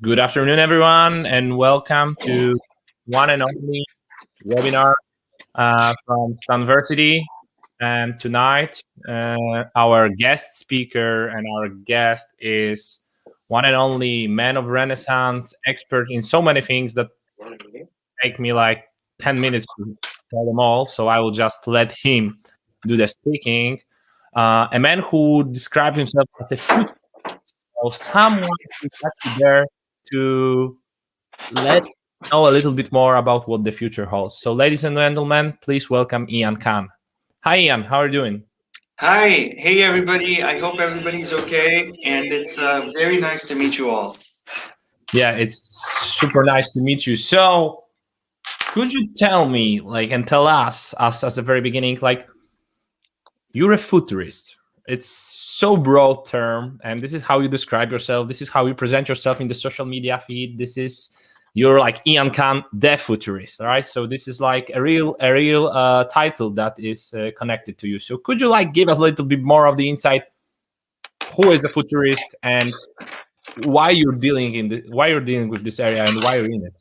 Good afternoon, everyone, and welcome to one and only webinar from Stanversity. And tonight, our guest speaker and our guest is one and only man of Renaissance, expert in so many things that take me like 10 minutes to tell them all. So I will just let him do the speaking. A man who described himself as a futurist, so someone who's actually there to let know a little bit more about what the future holds. So, ladies and gentlemen, please welcome Ian Khan. Hi, Ian. How are you doing? Hi, hey everybody. I hope everybody's okay, and it's very nice to meet you all. Yeah, it's super nice to meet you. So, could you tell me, and tell us as the very beginning, you're a futurist. It's so broad term, and this is how you describe yourself. This is how you present yourself in the social media feed. You're like Ian Khan, the futurist, all right? So this is like a real title that is connected to you. So could you give us a little bit more of the insight? Who is a futurist and why you're dealing with this area and why you're in it?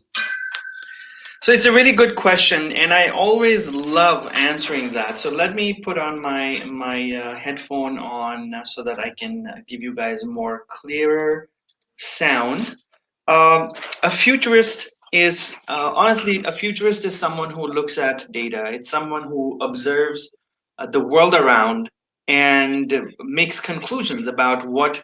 So it's a really good question, and I always love answering that. So let me put on my headphone on so that I can give you guys a more clearer sound. A futurist is honestly a futurist is someone who looks at data. It's someone who observes the world around and makes conclusions about what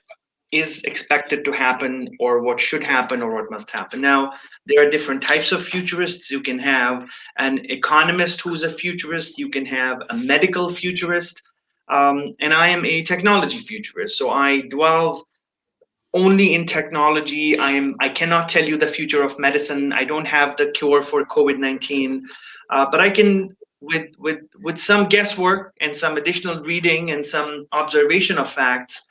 is expected to happen or what should happen or what must happen. Now, there are different types of futurists. You can have an economist who's a futurist, you can have a medical futurist, and I am a technology futurist. So I dwell only in technology. I cannot tell you the future of medicine. I don't have the cure for COVID-19, but I can with some guesswork and some additional reading and some observation of facts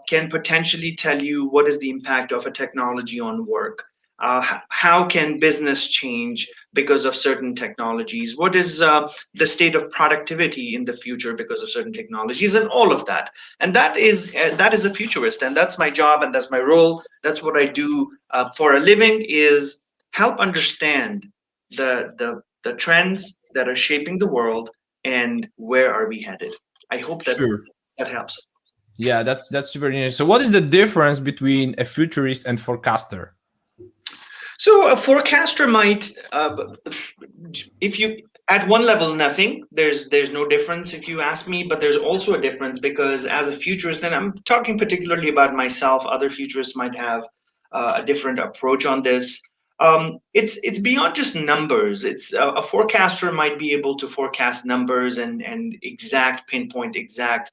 can potentially tell you what is the impact of a technology on work. How can business change because of certain technologies? What is the state of productivity in the future because of certain technologies, and all of that? And that is a futurist, and that's my job, and that's my role. That's what I do for a living, is help understand the trends that are shaping the world and where are we headed. I hope that Sure. that helps. Yeah, that's super interesting. So what is the difference between a futurist and forecaster? So a forecaster might, if you at one level, nothing. There's no difference if you ask me, but there's also a difference because as a futurist, and I'm talking particularly about myself. Other futurists might have a different approach on this. It's beyond just numbers. It's a forecaster might be able to forecast numbers and exact pinpoint exact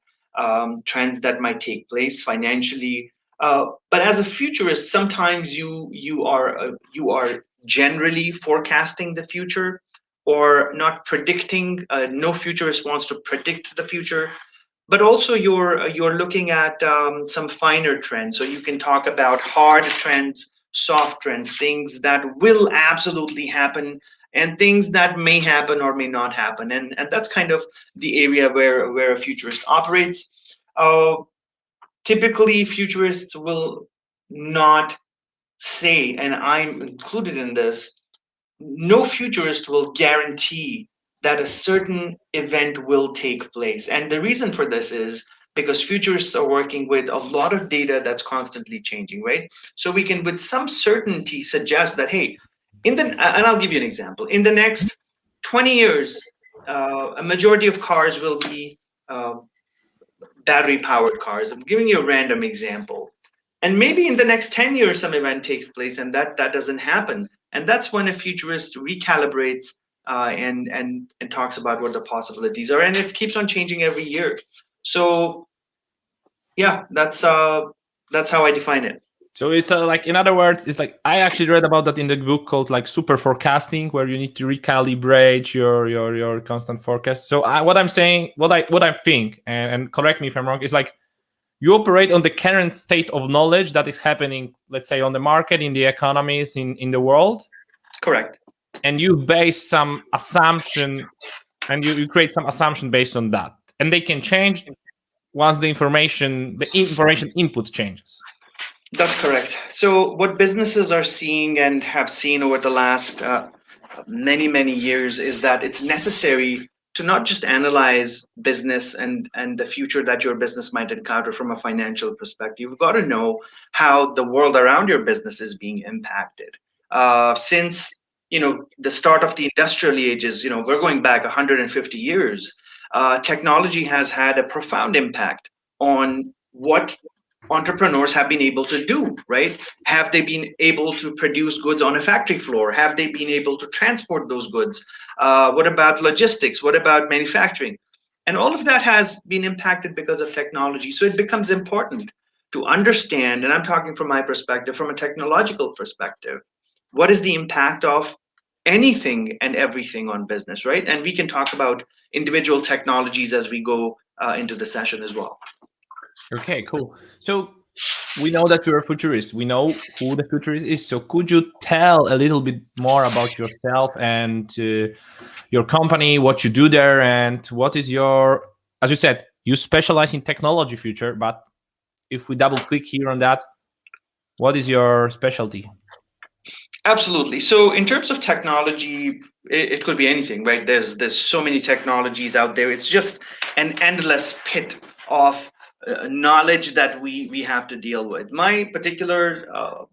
trends that might take place financially. But as a futurist, sometimes you are generally forecasting the future or not predicting. No futurist wants to predict the future, but also you're looking at some finer trends. So you can talk about hard trends, soft trends, things that will absolutely happen, and things that may happen or may not happen. And that's kind of the area where a futurist operates. Typically, futurists will not say, and I'm included in this, no futurist will guarantee that a certain event will take place. And the reason for this is because futurists are working with a lot of data that's constantly changing, right? So we can, with some certainty, suggest that, hey, and I'll give you an example. In the next 20 years, a majority of cars will be battery powered cars. I'm giving you a random example. And maybe in the next 10 years, some event takes place and that doesn't happen. And that's when a futurist recalibrates and talks about what the possibilities are. And it keeps on changing every year. So yeah, that's how I define it. So it's in other words, it's like I actually read about that in the book called super forecasting, where you need to recalibrate your constant forecast. So what I'm saying, what I think, and correct me if I'm wrong, is like you operate on the current state of knowledge that is happening, let's say, on the market, in the economies, in the world. Correct. And you base some assumption, and you create some assumption based on that, and they can change once the information input changes. That's correct. So, what businesses are seeing and have seen over the last many, many years is that it's necessary to not just analyze business and the future that your business might encounter from a financial perspective. You've got to know how the world around your business is being impacted. Since the start of the industrial ages, we're going back 150 years. Technology has had a profound impact on what entrepreneurs have been able to do, right? Have they been able to produce goods on a factory floor? Have they been able to transport those goods? What about logistics? What about manufacturing? And all of that has been impacted because of technology. So it becomes important to understand, and I'm talking from my perspective, from a technological perspective, what is the impact of anything and everything on business, right? And we can talk about individual technologies as we go into the session as well. Okay, cool. So we know that you're a futurist. We know who the futurist is. So could you tell a little bit more about yourself and your company, what you do there, and what is your, as you said, you specialize in technology future, but if we double click here on that, what is your specialty? Absolutely. So in terms of technology, it could be anything, right? There's so many technologies out there. It's just an endless pit of knowledge that we have to deal with. My particular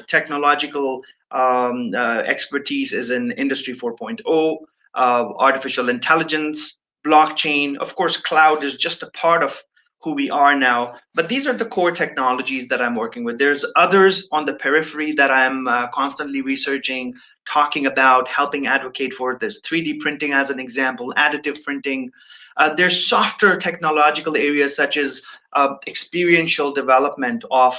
technological expertise is in Industry 4.0, artificial intelligence, blockchain. Of course, cloud is just a part of who we are now. But these are the core technologies that I'm working with. There's others on the periphery that I'm constantly researching, talking about, helping advocate for. There's 3D printing as an example, additive printing. There's softer technological areas such as experiential development of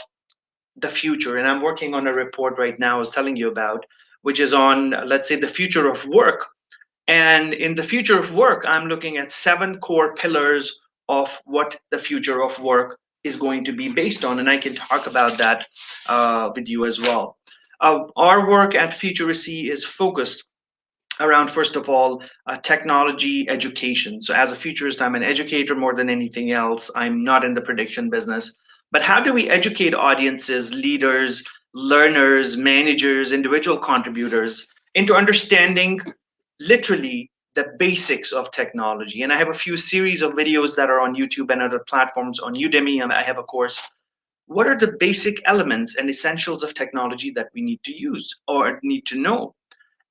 the future. And I'm working on a report right now I was telling you about, which is on, let's say, the future of work. And in the future of work, I'm looking at 7 core pillars of what the future of work is going to be based on. And I can talk about that with you as well. Our work at Futuracy is focused around, first of all, technology education. So, as a futurist, I'm an educator more than anything else. I'm not in the prediction business. But how do we educate audiences, leaders, learners, managers, individual contributors into understanding literally the basics of technology? And I have a few series of videos that are on YouTube and other platforms. On Udemy, and I have a course. What are the basic elements and essentials of technology that we need to use or need to know?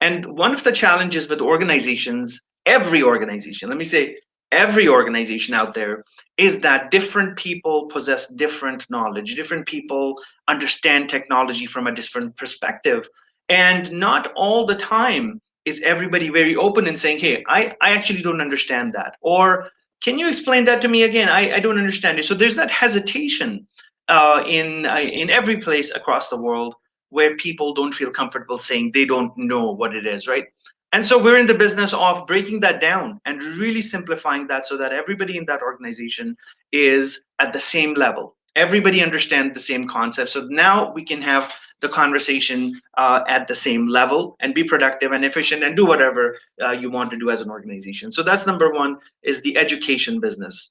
And one of the challenges with organizations, every organization, let me say every organization out there, is that different people possess different knowledge. Different people understand technology from a different perspective. And not all the time is everybody very open and saying, hey, I actually don't understand that. Or can you explain that to me again? I don't understand it. So there's that hesitation in every place across the world where people don't feel comfortable saying they don't know what it is, right? And so we're in the business of breaking that down and really simplifying that so that everybody in that organization is at the same level. Everybody understands the same concept. So now we can have the conversation at the same level and be productive and efficient and do whatever you want to do as an organization. So that's number one, is the education business.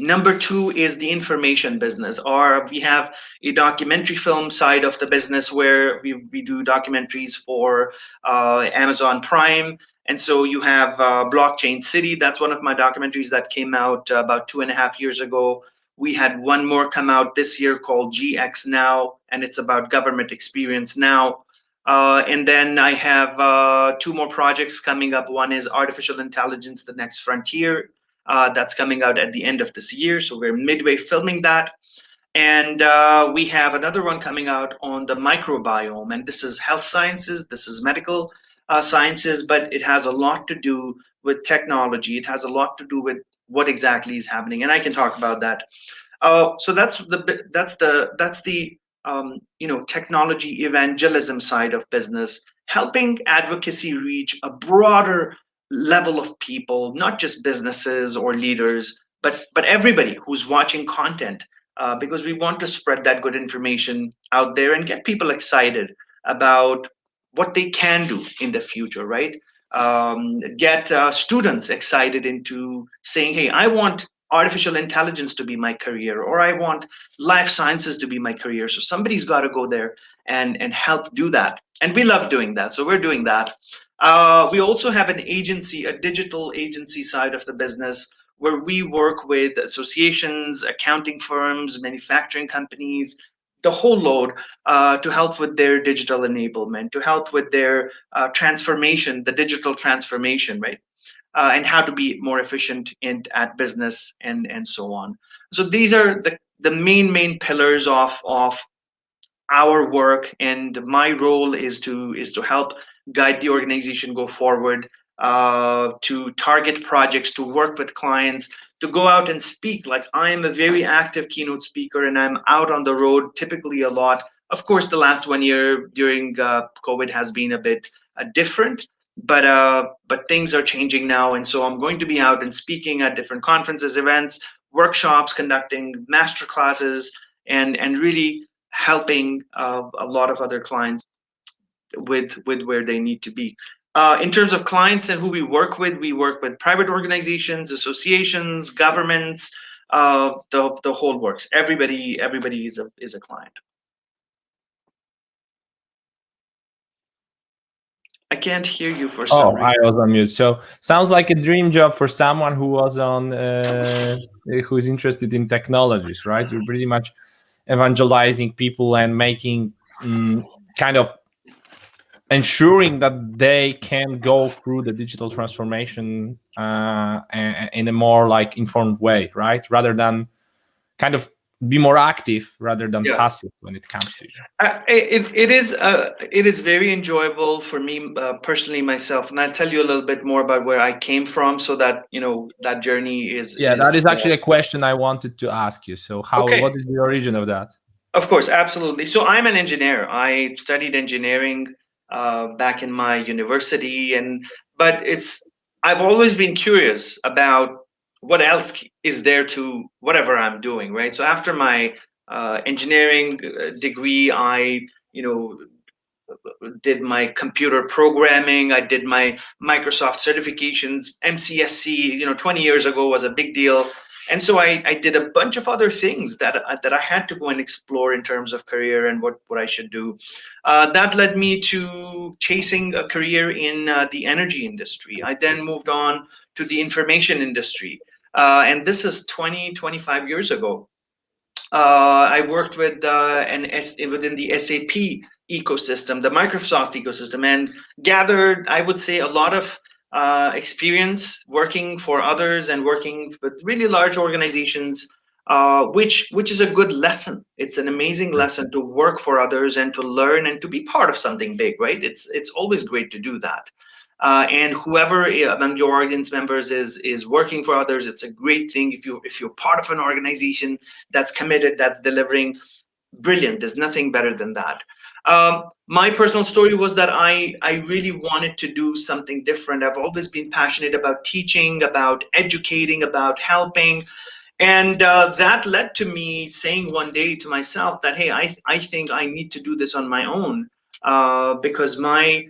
Number two is the information business, or we have a documentary film side of the business where we do documentaries for Amazon Prime. And so you have Blockchain City. That's one of my documentaries that came out about 2.5 years ago. We had one more come out this year called GX Now, and it's about government experience now. And then I have 2 more projects coming up. One is Artificial Intelligence, The Next Frontier. That's coming out at the end of this year. So we're midway filming that. And we have another one coming out on the microbiome. And this is health sciences, this is medical sciences, but it has a lot to do with technology. It has a lot to do with what exactly is happening. And I can talk about that. So that's the technology evangelism side of business, helping advocacy reach a broader level of people, not just businesses or leaders, but everybody who's watching content, because we want to spread that good information out there and get people excited about what they can do in the future, right? Get students excited into saying, hey, I want artificial intelligence to be my career, or I want life sciences to be my career. So somebody's got to go there and help do that. And we love doing that. So we're doing that. We also have an agency, a digital agency side of the business, where we work with associations, accounting firms, manufacturing companies, the whole load, to help with their digital enablement, to help with their transformation, the digital transformation, right? And how to be more efficient at business, and so on. So these are the main pillars of our work, and my role is to help guide the organization go forward, to target projects, to work with clients, to go out and speak. Like, I am a very active keynote speaker, and I'm out on the road typically a lot. Of course, the last 1 year during COVID has been a bit different, but things are changing now, and so I'm going to be out and speaking at different conferences, events, workshops, conducting master classes, and really helping a lot of other clients with where they need to be. In terms of clients and who we work with private organizations, associations, governments, the whole works. Everybody is a client. I can't hear you for some reason. I was on mute. So sounds like a dream job for someone who was on, who's interested in technologies, right? You're pretty much evangelizing people and making kind of ensuring that they can go through the digital transformation in a more like informed way, right? Rather than kind of be more active rather than passive when it comes to you. It is very enjoyable for me personally myself, and I'll tell you a little bit more about where I came from, so that that journey is. That is actually a question I wanted to ask you. So Okay. what is the origin of that? Of course, absolutely. So I'm an engineer. I studied engineering back in my university, but I've always been curious about what else is there to whatever I'm doing, right? So after my engineering degree, I did my computer programming. I did my Microsoft certifications, MCSC. 20 years ago was a big deal, and so I did a bunch of other things that I had to go and explore in terms of career and what I should do. That led me to chasing a career in the energy industry. I then moved on to the information industry, and this is 25 years ago. I worked with within the SAP ecosystem, the Microsoft ecosystem, and gathered, I would say, a lot of experience working for others and working with really large organizations, which is a good lesson. It's an amazing lesson to work for others and to learn and to be part of something big, right? It's always great to do that. And whoever among your audience members is working for others, it's a great thing. If you're part of an organization that's committed, that's delivering, brilliant. There's nothing better than that. My personal story was that I really wanted to do something different. I've always been passionate about teaching, about educating, about helping. And that led to me saying one day to myself that, hey, I think I need to do this on my own, because my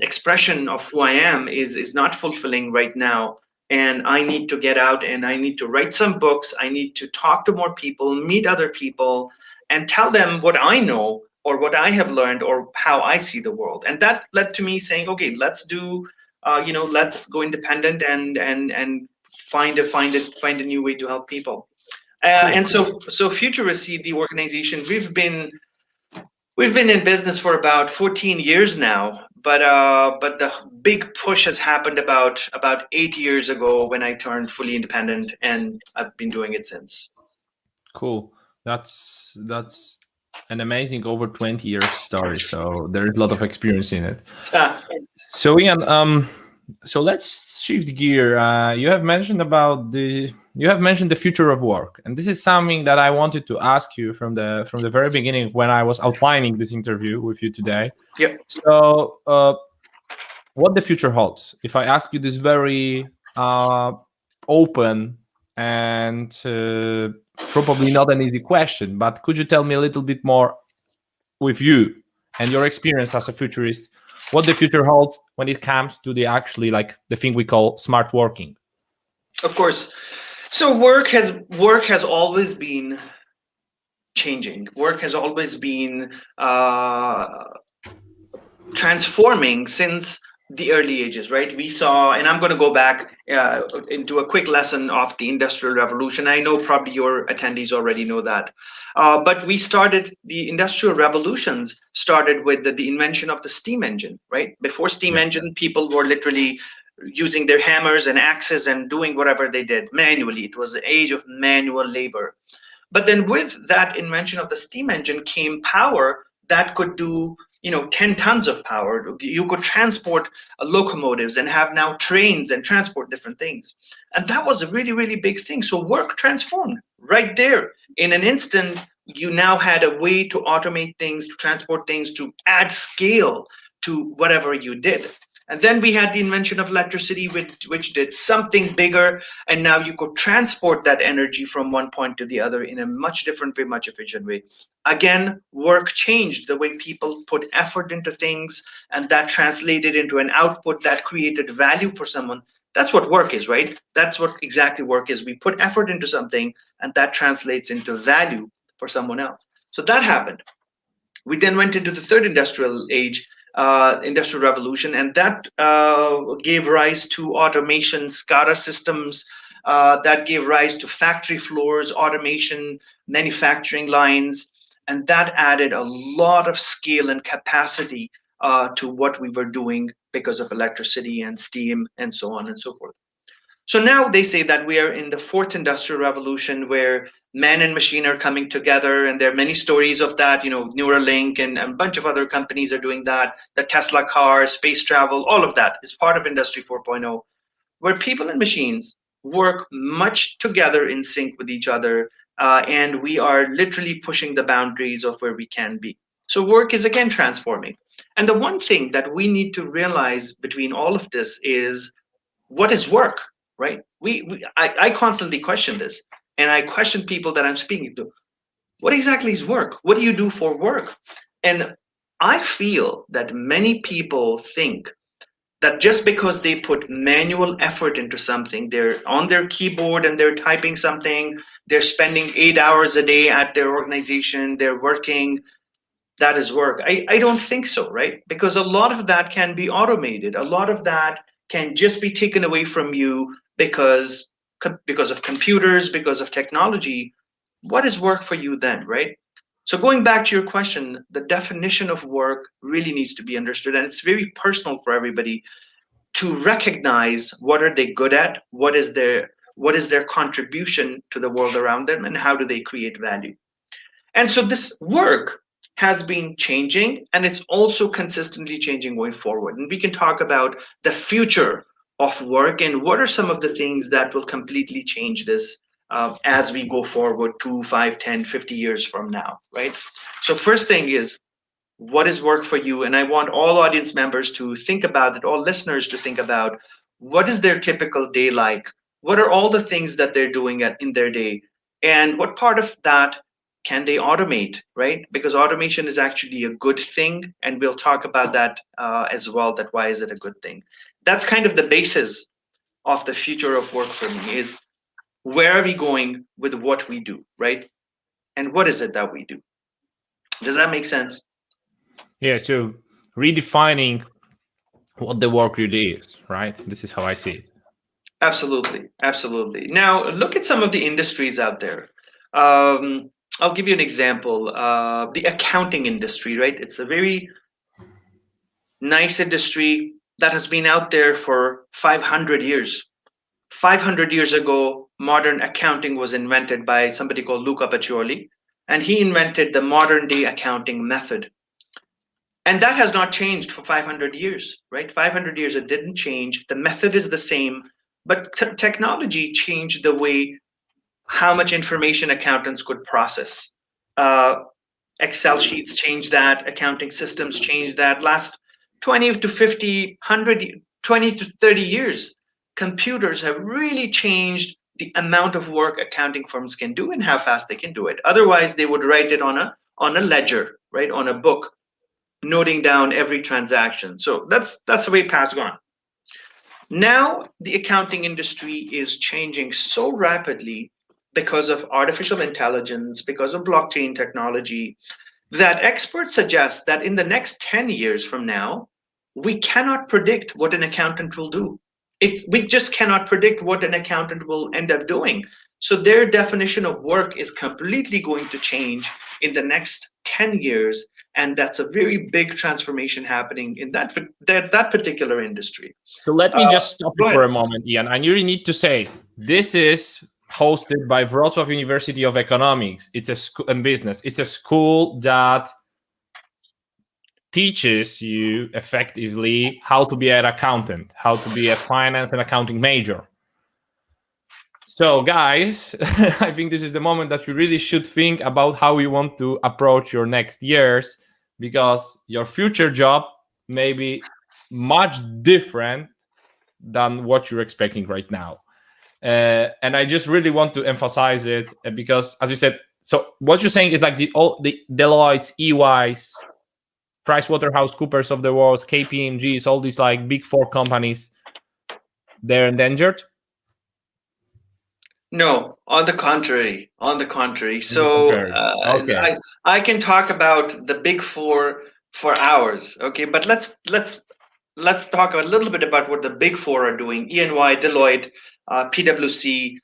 expression of who I am is not fulfilling right now. And I need to get out and I need to write some books. I need to talk to more people, meet other people, and tell them what I know or what I have learned or how I see the world. And that led to me saying, okay, let's let's go independent and find a new way to help people. Cool. And so Futuracy, the organization, we've been in business for about 14 years now, but the big push has happened about 8 years ago when I turned fully independent, and I've been doing it since. Cool. That's an amazing over 20 years story. So there's a lot of experience in it. So Ian, so let's shift gear. You have mentioned the future of work, and this is something that I wanted to ask you from the very beginning when I was outlining this interview with you today. Yeah. So, what the future holds? If I ask you this very open and probably not an easy question, but could you tell me a little bit more with you and your experience as a futurist, what the future holds when it comes to the actually like the thing we call smart working? Of course. So work has always been changing. Work has always been transforming since the early ages, right? We saw, and I'm going to go back into a quick lesson of the Industrial Revolution. I know probably your attendees already know that. But the Industrial Revolutions started with the invention of the steam engine, right? Before steam Yeah. engine, people were literally using their hammers and axes and doing whatever they did manually. It was the age of manual labor. But then with that invention of the steam engine came power that could do 10 tons of power. You could transport locomotives and have now trains and transport different things. And that was a really, really big thing. So work transformed right there. In an instant, you now had a way to automate things, to transport things, to add scale to whatever you did. And then we had the invention of electricity, which did something bigger, and now you could transport that energy from one point to the other in a much different way, much efficient way. Again, work changed the way people put effort into things, and that translated into an output that created value for someone. That's what work is, right? That's what exactly work is. We put effort into something, and that translates into value for someone else. So that happened. We then went into the third industrial age, industrial revolution, and that gave rise to automation, SCADA systems, that gave rise to factory floors, automation, manufacturing lines, and that added a lot of scale and capacity to what we were doing because of electricity and steam and so on and so forth. So now they say that we are in the fourth industrial revolution where man and machine are coming together, and there are many stories of that. Neuralink and a bunch of other companies are doing that. The Tesla car, space travel, all of that is part of Industry 4.0, where people and machines work much together in sync with each other, and we are literally pushing the boundaries of where we can be. So work is again transforming. And the one thing that we need to realize between all of this is what is work, right? I constantly question this, and I question people that I'm speaking to. What exactly is work? What do you do for work? And I feel that many people think that just because they put manual effort into something, they're on their keyboard and they're typing something, they're spending 8 hours a day at their organization, they're working, that is work. I don't think so, right? Because a lot of that can be automated. A lot of that can just be taken away from you because of computers, because of technology. What is work for you then, right? So going back to your question, the definition of work really needs to be understood, and it's very personal for everybody to recognize what are they good at, what is their contribution to the world around them, and how do they create value. And so this work has been changing, and it's also consistently changing going forward. And we can talk about the future of work and what are some of the things that will completely change this as we go forward 2, 5, 10, 50 years from now, right? So first thing is, what is work for you? And I want all audience members to think about it, all listeners to think about, what is their typical day like? What are all the things that they're doing in their day? And what part of that can they automate, right? Because automation is actually a good thing. And we'll talk about that as well, that why is it a good thing? That's kind of the basis of the future of work for me is, where are we going with what we do, right? And what is it that we do? Does that make sense? Yeah. So redefining what the work really is, right? This is how I see it. Absolutely, absolutely. Now, look at some of the industries out there. Um, I'll give you an example. The accounting industry, right? It's a very nice industry that has been out there for 500 years. 500 years ago, modern accounting was invented by somebody called Luca Pacioli, and he invented the modern day accounting method. And that has not changed for 500 years, right? 500 years, it didn't change. The method is the same, but technology changed the way how much information accountants could process. Uh, Excel sheets changed that, accounting systems changed that. Last 20 to 50, 100, 20 to 30 years, computers have really changed the amount of work accounting firms can do and how fast they can do it. Otherwise, they would write it on a ledger, right, on a book, noting down every transaction. So that's the way past gone. Now, the accounting industry is changing so rapidly because of artificial intelligence, because of blockchain technology, that experts suggest that in the next 10 years from now, we cannot predict what an accountant will do. We just cannot predict what an accountant will end up doing. So their definition of work is completely going to change in the next 10 years. And that's a very big transformation happening in that particular industry. So let me just stop Go you ahead. for a moment, Ian. I really need to say this is hosted by Wrocław University of Economics. It's a school and business. It's a school that teaches you effectively how to be an accountant, how to be a finance and accounting major. So, guys, I think this is the moment that you really should think about how you want to approach your next years, because your future job may be much different than what you're expecting right now. And I just really want to emphasize it because, as you said, so what you're saying is like the Deloitte's, EY's, PricewaterhouseCoopers of the world, KPMG's, all these like big four companies, they're endangered. No, on the contrary. On the contrary. On the So contrary. Okay. I can talk about the big four for hours. Okay, but let's talk a little bit about what the big four are doing. EY, Deloitte, PwC.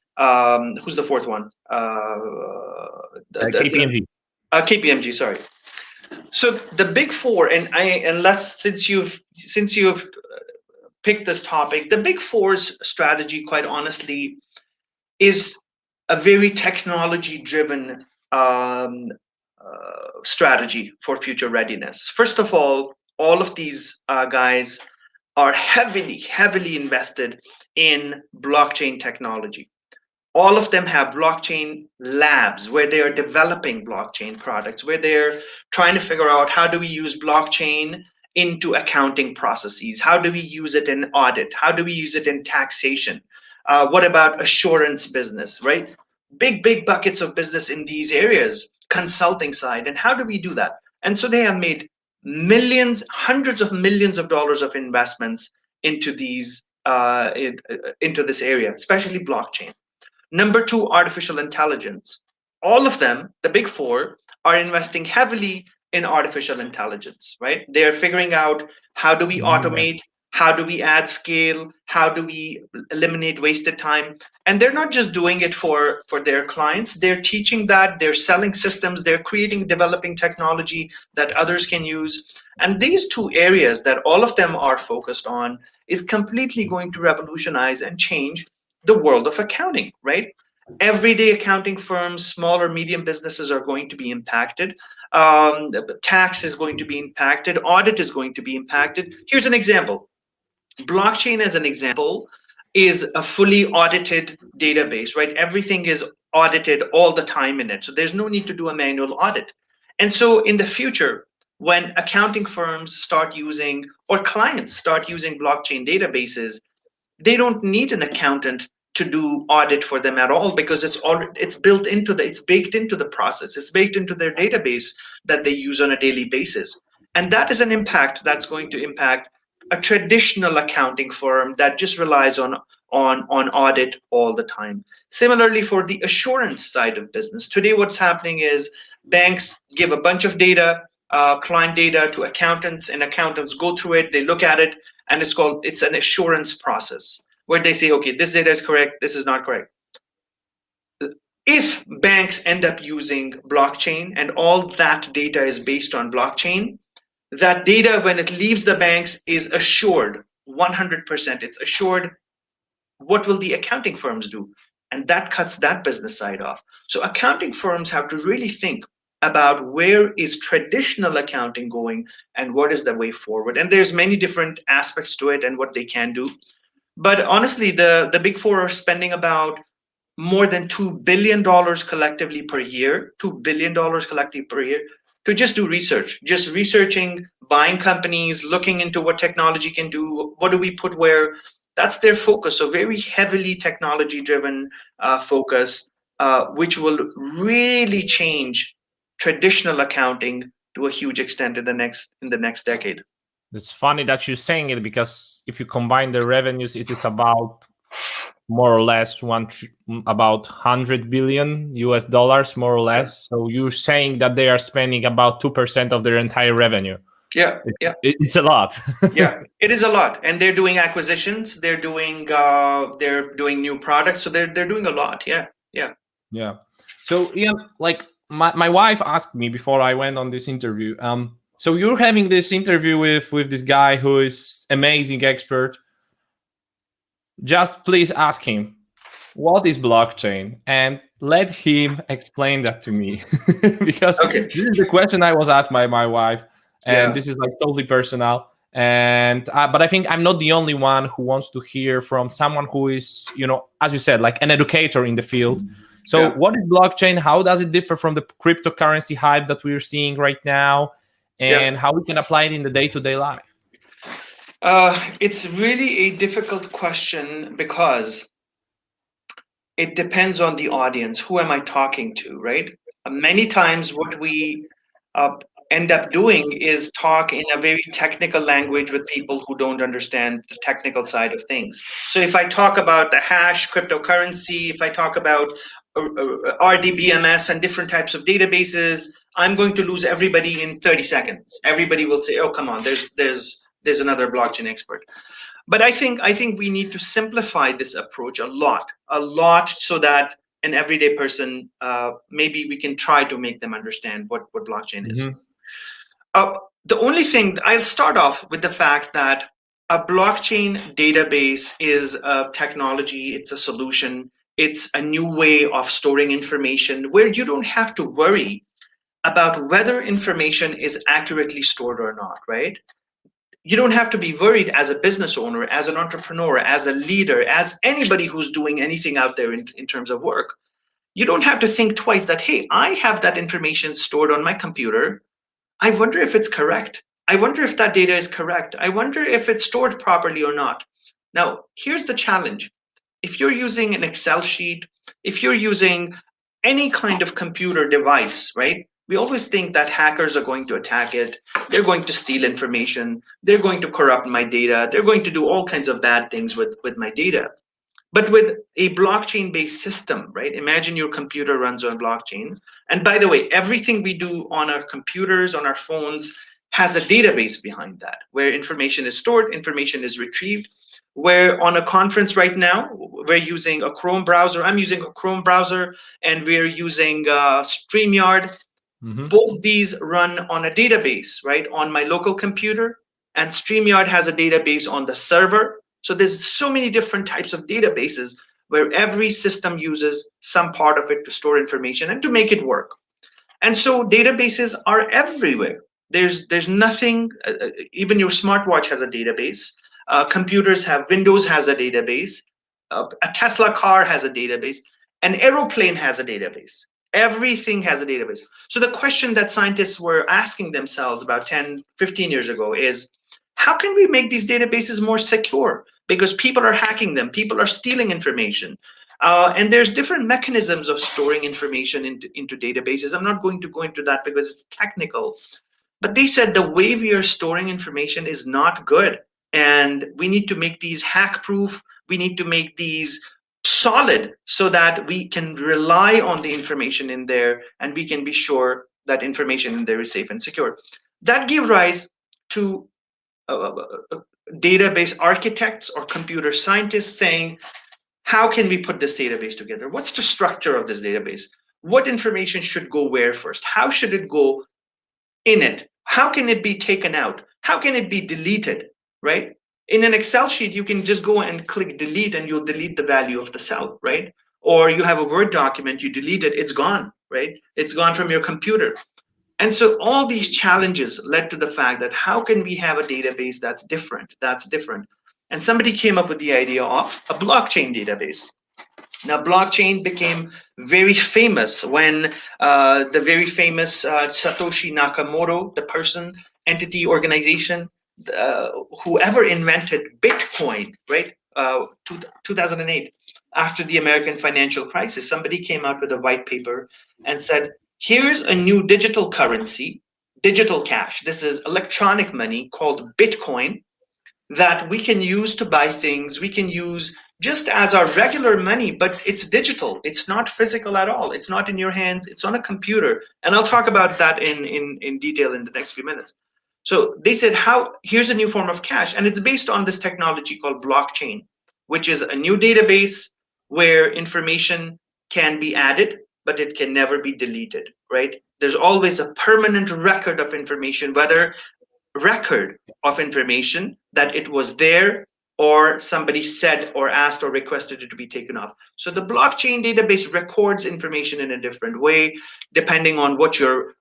Who's the fourth one? KPMG. KPMG. Sorry. So the big four, and let's since you've picked this topic, the big four's strategy, quite honestly, is a very technology driven strategy for future readiness. First of all of these guys are heavily invested in blockchain technology. All of them have blockchain labs where they are developing blockchain products, where they're trying to figure out how do we use blockchain into accounting processes? How do we use it in audit? How do we use it in taxation? What about assurance business, right? Big buckets of business in these areas, consulting side. And how do we do that? And so they have made millions, hundreds of millions of dollars of investments into into this area, especially blockchain. Number two, artificial intelligence. All of them, the big four, are investing heavily in artificial intelligence, right? They're figuring out how do we automate, how do we add scale, how do we eliminate wasted time. And they're not just doing it for their clients, they're teaching that, they're selling systems, they're creating, developing technology that others can use. And these two areas that all of them are focused on is completely going to revolutionize and change the world of accounting, right? Everyday accounting firms, small or medium businesses are going to be impacted. Tax is going to be impacted. Audit is going to be impacted. Here's an example. Blockchain, as an example, is a fully audited database, right? Everything is audited all the time in it. So there's no need to do a manual audit. And so in the future, when accounting firms start using or clients start using blockchain databases, they don't need an accountant to do audit for them at all because it's built into it's baked into the process, it's baked into their database that they use on a daily basis. And that is an impact that's going to impact a traditional accounting firm that just relies on audit all the time. Similarly, for the assurance side of business, today what's happening is banks give a bunch of data, client data, to accountants, and accountants go through it, they look at it, and it's an assurance process where they say, okay, this data is correct, this is not correct. If banks end up using blockchain and all that data is based on blockchain, that data, when it leaves the banks, is assured 100%. It's assured. What will the accounting firms do? And that cuts that business side off. So accounting firms have to really think about where is traditional accounting going and what is the way forward. And there's many different aspects to it and what they can do. But honestly, the big four are spending about more than $2 billion collectively per year, $2 billion collectively per year, to just do research, just researching, buying companies, looking into what technology can do, what do we put where. That's their focus. So very heavily technology driven focus, which will really change traditional accounting to a huge extent in the next decade. It's funny that you're saying it, because if you combine the revenues, it is about more or less about 100 billion US dollars, more or less. So you're saying that they are spending about 2% of their entire revenue. Yeah, it's a lot. Yeah, it is a lot, and they're doing acquisitions. They're doing new products, so they're doing a lot. Yeah. Yeah. So Ian, like my wife asked me before I went on this interview. So you're having this interview with this guy who is amazing expert. Just please ask him, what is blockchain, and let him explain that to me. Because Okay. this is the question I was asked by my wife, and Yeah. this is like totally personal. And but I think I'm not the only one who wants to hear from someone who is, as you said, like an educator in the field. So Yeah. what is blockchain? How does it differ from the cryptocurrency hype that we're seeing right now? And how we can apply it in the day-to-day life? It's really a difficult question because it depends on the audience. Who am I talking to, right? Many times, what we uh, end up doing is talk in a very technical language with people who don't understand the technical side of things. So, if I talk about the hash cryptocurrency, if I talk about RDBMS and different types of databases, I'm going to lose everybody in 30 seconds. Everybody will say, "Oh, come on, there's another blockchain expert." But I think we need to simplify this approach a lot, so that an everyday person, maybe we can try to make them understand what blockchain is. The only thing, I'll start off with the fact that a blockchain database is a technology, it's a solution, it's a new way of storing information where you don't have to worry about whether information is accurately stored or not, right? You don't have to be worried as a business owner, as an entrepreneur, as a leader, as anybody who's doing anything out there in terms of work. You don't have to think twice that, hey, I have that information stored on my computer. I wonder if it's correct. I wonder if that data is correct. I wonder if it's stored properly or not. Now, here's the challenge. If you're using an Excel sheet, if you're using any kind of computer device, right? We always think that hackers are going to attack it. They're going to steal information. They're going to corrupt my data. They're going to do all kinds of bad things with my data. But with a blockchain based system, right? Imagine your computer runs on blockchain. And by the way, everything we do on our computers, on our phones, has a database behind that where information is stored, information is retrieved. We're on a conference right now. We're using a Chrome browser. I'm using a Chrome browser, and we're using StreamYard. Both these run on a database, right? On my local computer, and StreamYard has a database on the server. So there's so many different types of databases where every system uses some part of it to store information and to make it work. And so databases are everywhere. There's nothing. Even your smartwatch has a database. Computers have Windows has a database. A Tesla car has a database. An aeroplane has a database. Everything has a database. So the question that scientists were asking themselves about 10, 15 years ago is, how can we make these databases more secure? Because people are hacking them, people are stealing information. And there's different mechanisms of storing information into databases. I'm not going to go into that because it's technical. But they said the way we are storing information is not good. And we need to make these hack proof. We need to make these solid so that we can rely on the information in there and we can be sure that information in there is safe and secure. That gave rise to database architects or computer scientists saying, how can we put this database together? What's the structure of this database? What information should go where first? How should it go in it? How can it be taken out? How can it be deleted, right? In an Excel sheet, you can just go and click delete and you'll delete the value of the cell, right? Or you have a Word document, you delete it, it's gone, right? It's gone from your computer. And so all these challenges led to the fact that how can we have a database that's different, And somebody came up with the idea of a blockchain database. Now, blockchain became very famous when the very famous Satoshi Nakamoto, the person, entity, organization, whoever invented Bitcoin, right? 2008, after the American financial crisis, somebody came out with a white paper and said, here's a new digital currency digital cash. This is electronic money called Bitcoin that we can use to buy things. We can use just as our regular money, but it's digital. It's not physical at all. It's not in your hands. It's on a computer. And I'll talk about that in detail in the next few minutes. So they said, here's a new form of cash. And it's based on this technology called blockchain, which is a new database where information can be added, but it can never be deleted, right? There's always a permanent record of information, whether record of information that it was there or somebody said or asked or requested it to be taken off. So the blockchain database records information in a different way, depending on what you're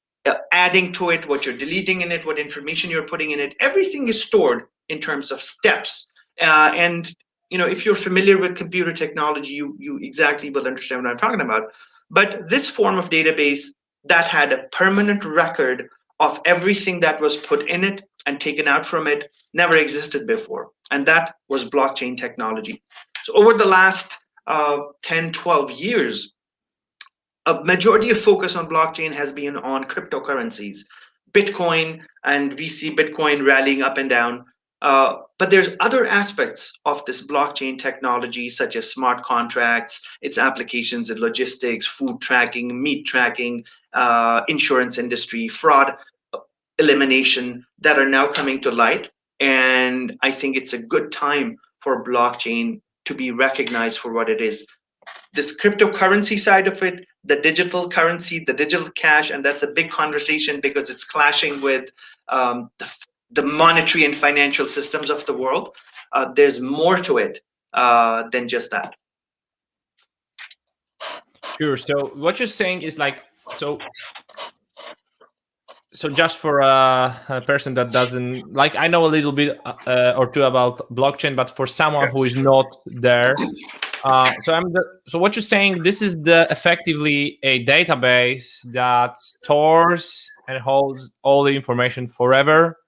adding to it, what you're deleting in it, what information you're putting in it. Everything is stored in terms of steps. And if you're familiar with computer technology, you exactly will understand what I'm talking about. But this form of database that had a permanent record of everything that was put in it and taken out from it never existed before. And that was blockchain technology. So over the last 10, 12 years, a majority of focus on blockchain has been on cryptocurrencies, Bitcoin, and we see Bitcoin rallying up and down. But there's other aspects of this blockchain technology, such as smart contracts, its applications in logistics, food tracking, meat tracking, insurance industry, fraud elimination, that are now coming to light. And I think it's a good time for blockchain to be recognized for what it is. This cryptocurrency side of it, the digital currency, the digital cash, and that's a big conversation because it's clashing with the monetary and financial systems of the world. There's more to it than just that. Sure. So what you're saying is like, so just for a person that doesn't, like, I know a little bit or two about blockchain, but for someone who is not there, so what you're saying, this is effectively a database that stores and holds all the information forever,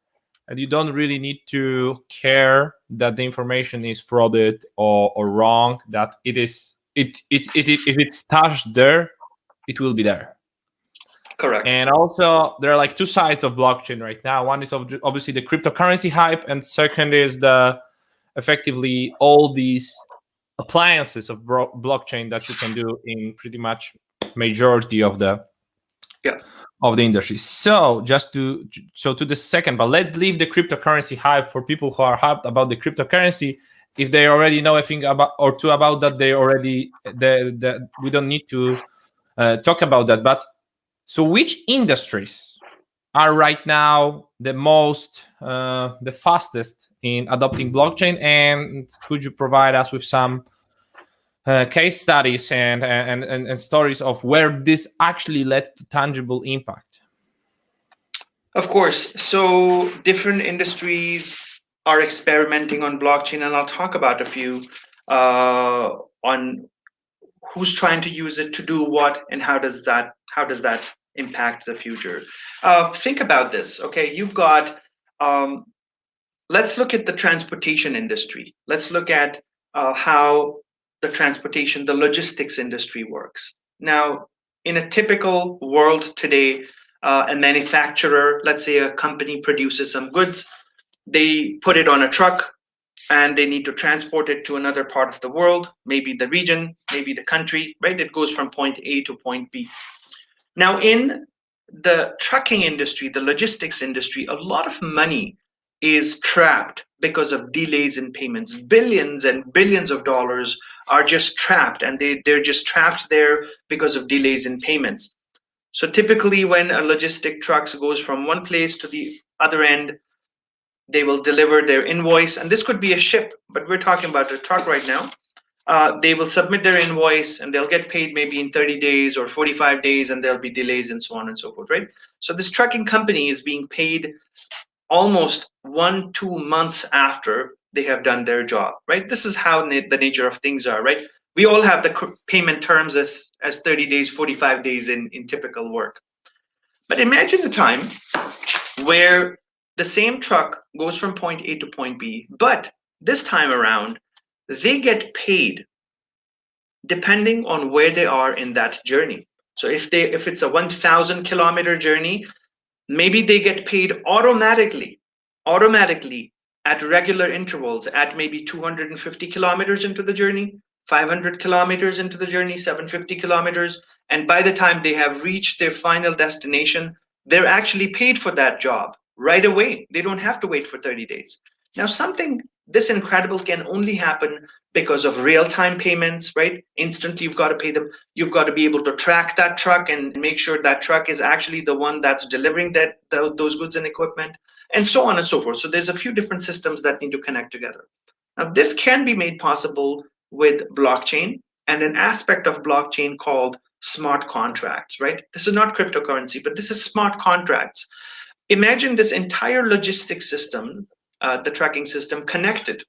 and you don't really need to care that the information is frauded or wrong. That if it's touched there, it will be there. Correct. And also, there are like two sides of blockchain right now. One is obviously the cryptocurrency hype, and second is effectively all these appliances of blockchain that you can do in pretty much majority of the industry. So to the second, but let's leave the cryptocurrency hype for people who are hyped about the cryptocurrency. If they already know a thing about or two about that, we don't need to talk about that. But so which industries are right now the fastest in adopting blockchain? And could you provide us with some case studies and stories of where this actually led to tangible impact? Of course. So different industries are experimenting on blockchain, and I'll talk about a few on who's trying to use it to do what and how does that impact the future. Think about this. Okay, you've got let's look at the transportation industry. Let's look at how the logistics industry works. Now, in a typical world today, a manufacturer, let's say a company produces some goods, they put it on a truck and they need to transport it to another part of the world, maybe the region, maybe the country, right? It goes from point A to point B. Now, in the trucking industry, the logistics industry, a lot of money is trapped because of delays in payments. Billions and billions of dollars are just trapped, and they're just trapped there because of delays in payments. So typically when a logistic truck goes from one place to the other end, they will deliver their invoice, and this could be a ship, but we're talking about a truck right now. They will submit their invoice and they'll get paid maybe in 30 days or 45 days, and there'll be delays and so on and so forth, right? So this trucking company is being paid almost 1-2 months after they have done their job, right? This is how the nature of things are, right? We all have the payment terms as 30 days, 45 days in typical work. But imagine a time where the same truck goes from point A to point B, but this time around, they get paid depending on where they are in that journey. So if it's a 1,000 kilometer journey, Maybe they get paid automatically at regular intervals at maybe 250 kilometers into the journey, 500 kilometers into the journey, 750 kilometers. And by the time they have reached their final destination, they're actually paid for that job right away. They don't have to wait for 30 days. Now, something this incredible can only happen because of real-time payments, right? Instantly, you've got to pay them. You've got to be able to track that truck and make sure that truck is actually the one that's delivering those goods and equipment, and so on and so forth. So there's a few different systems that need to connect together. Now, this can be made possible with blockchain and an aspect of blockchain called smart contracts, right? This is not cryptocurrency, but this is smart contracts. Imagine this entire logistics system, the tracking system, connected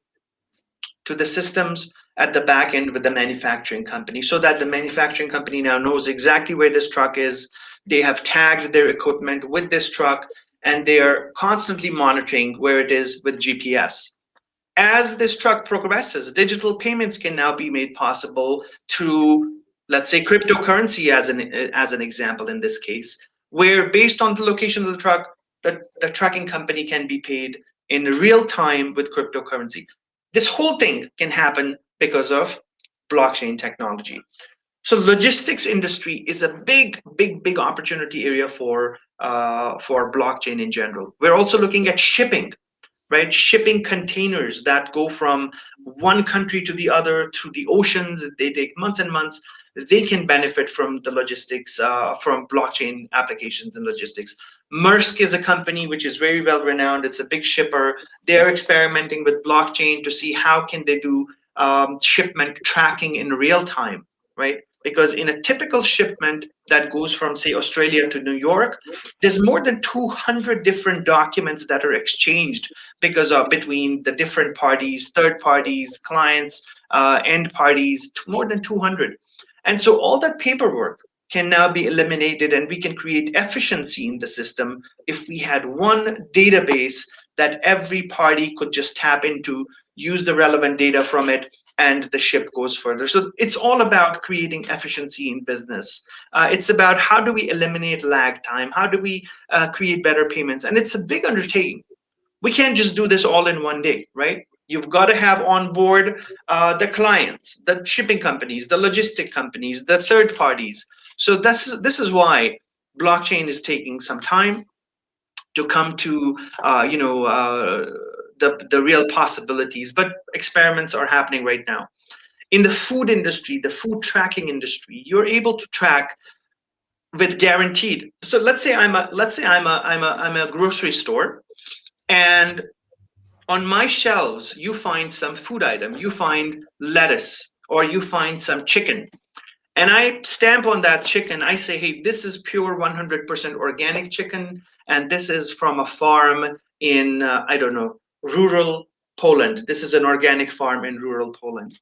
to the systems at the back end with the manufacturing company, so that the manufacturing company now knows exactly where this truck is. They have tagged their equipment with this truck, and they are constantly monitoring where it is with GPS. As this truck progresses, digital payments can now be made possible through, let's say, cryptocurrency as an example in this case, where based on the location of the truck, the trucking company can be paid in real time with cryptocurrency. This whole thing can happen because of blockchain technology. So logistics industry is a big opportunity area for blockchain in general. We're also looking at shipping, right? Shipping containers that go from one country to the other through the oceans. They take months and months. They can benefit from the logistics, from blockchain applications in logistics. Maersk is a company which is very well renowned. It's a big shipper. They're experimenting with blockchain to see how can they do shipment tracking in real time, right? Because in a typical shipment that goes from, say, Australia to New York, there's more than 200 different documents that are exchanged because of between the different parties, third parties, clients, end parties, more than 200. And so all that paperwork can now be eliminated, and we can create efficiency in the system if we had one database that every party could just tap into, use the relevant data from it, and the ship goes further. So it's all about creating efficiency in business. It's about how do we eliminate lag time? How do we create better payments? And it's a big undertaking. We can't just do this all in one day, right? You've got to have on board the clients, the shipping companies, the logistic companies, the third parties. So this is why blockchain is taking some time to come to the real possibilities. But experiments are happening right now. In the food industry, the food tracking industry, you're able to track with guaranteed. So let's say I'm a grocery store, and on my shelves, you find some food item, you find lettuce, or you find some chicken. And I stamp on that chicken. I say, hey, this is pure 100% organic chicken. And this is from a farm in, I don't know, rural Poland. This is an organic farm in rural Poland.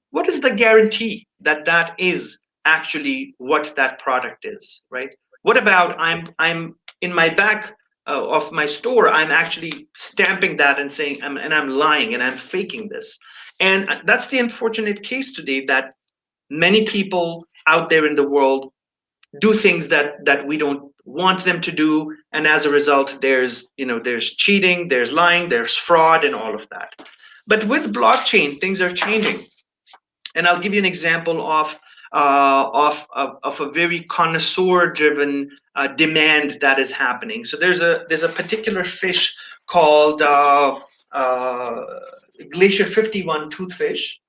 What is the guarantee that that is actually what that product is, right? What about I'm in my back of my store, I'm actually stamping that and saying, and I'm lying and I'm faking this. And that's the unfortunate case today, that many people out there in the world do things that we don't want them to do, and as a result, there's cheating, there's lying, there's fraud, and all of that. But with blockchain, things are changing. And I'll give you an example of a very connoisseur-driven demand that is happening. So there's a particular fish called Glacier 51 toothfish.